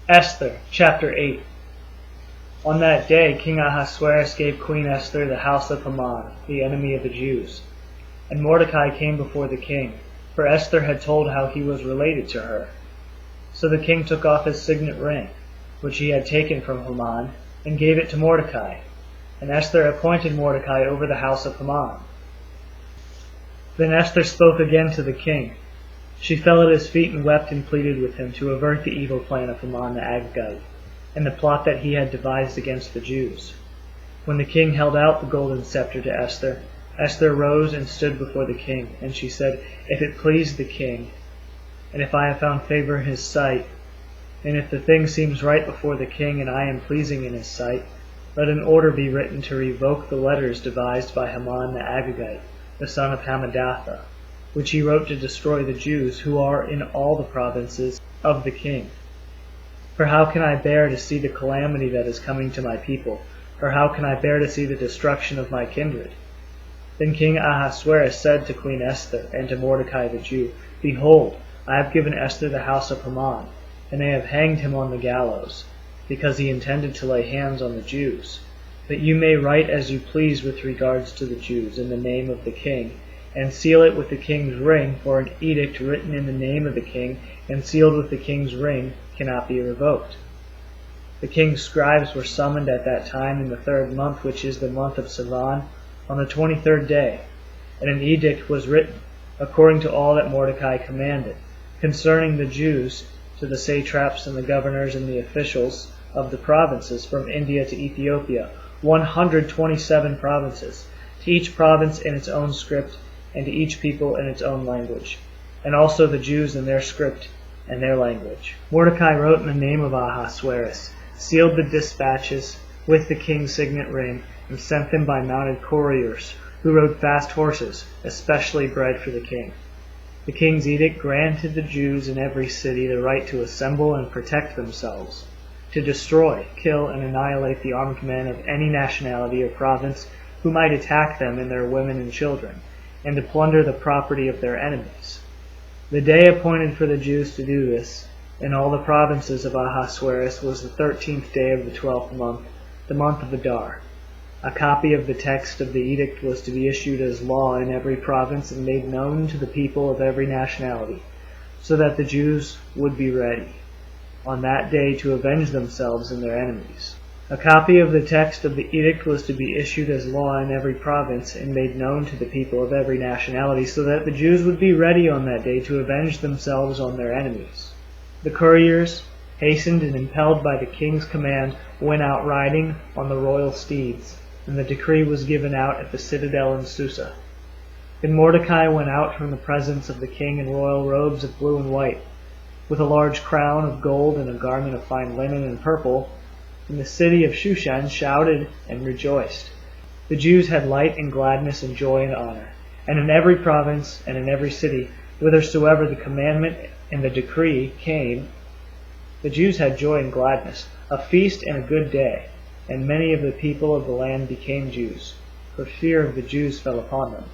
Esther, chapter 8. On that day King Ahasuerus gave Queen Esther the house of Haman, the enemy of the Jews. And Mordecai came before the king, for Esther had told how he was related to her. So the king took off his signet ring, which he had taken from Haman, and gave it to Mordecai. And Esther appointed Mordecai over the house of Haman. Then Esther spoke again to the king. She fell at his feet and wept and pleaded with him to avert the evil plan of Haman the Agagite, and the plot that he had devised against the Jews. When the king held out the golden scepter to Esther, Esther rose and stood before the king, and she said, "If it please the king, and if I have found favor in his sight, and if the thing seems right before the king, and I am pleasing in his sight, let an order be written to revoke the letters devised by Haman the Agagite, the son of Hammedatha, which he wrote to destroy the Jews who are in all the provinces of the king. For how can I bear to see the calamity that is coming to my people? Or how can I bear to see the destruction of my kindred?" Then King Ahasuerus said to Queen Esther and to Mordecai the Jew, "Behold, I have given Esther the house of Haman, and they have hanged him on the gallows, because he intended to lay hands on the Jews. But you may write as you please with regards to the Jews in the name of the king, and seal it with the king's ring, for an edict written in the name of the king and sealed with the king's ring cannot be revoked." The king's scribes were summoned at that time in the 3rd month, which is the month of Sivan, on the 23rd day, and an edict was written, according to all that Mordecai commanded, concerning the Jews, to the satraps and the governors and the officials of the provinces from India to Ethiopia, 127 provinces, to each province in its own script, and to each people in its own language, and also the Jews in their script and their language. Mordecai wrote in the name of Ahasuerus, sealed the dispatches with the king's signet ring, and sent them by mounted couriers, who rode fast horses, especially bred for the king. The king's edict granted the Jews in every city the right to assemble and protect themselves, to destroy, kill, and annihilate the armed men of any nationality or province who might attack them and their women and children, and to plunder the property of their enemies. The day appointed for the Jews to do this, in all the provinces of Ahasuerus, was the 13th day of the 12th month, the month of Adar. A copy of the text of the edict was to be issued as law in every province and made known to the people of every nationality, so that the Jews would be ready on that day to avenge themselves and their enemies. A copy of the text of the edict was to be issued as law in every province and made known to the people of every nationality, so that the Jews would be ready on that day to avenge themselves on their enemies. The couriers, hastened and impelled by the king's command, went out riding on the royal steeds, and the decree was given out at the citadel in Susa. Then Mordecai went out from the presence of the king in royal robes of blue and white, with a large crown of gold and a garment of fine linen and purple, and the city of Shushan shouted and rejoiced. The Jews had light and gladness and joy and honor, and in every province and in every city, whithersoever the commandment and the decree came, the Jews had joy and gladness, a feast and a good day, and many of the people of the land became Jews, for fear of the Jews fell upon them.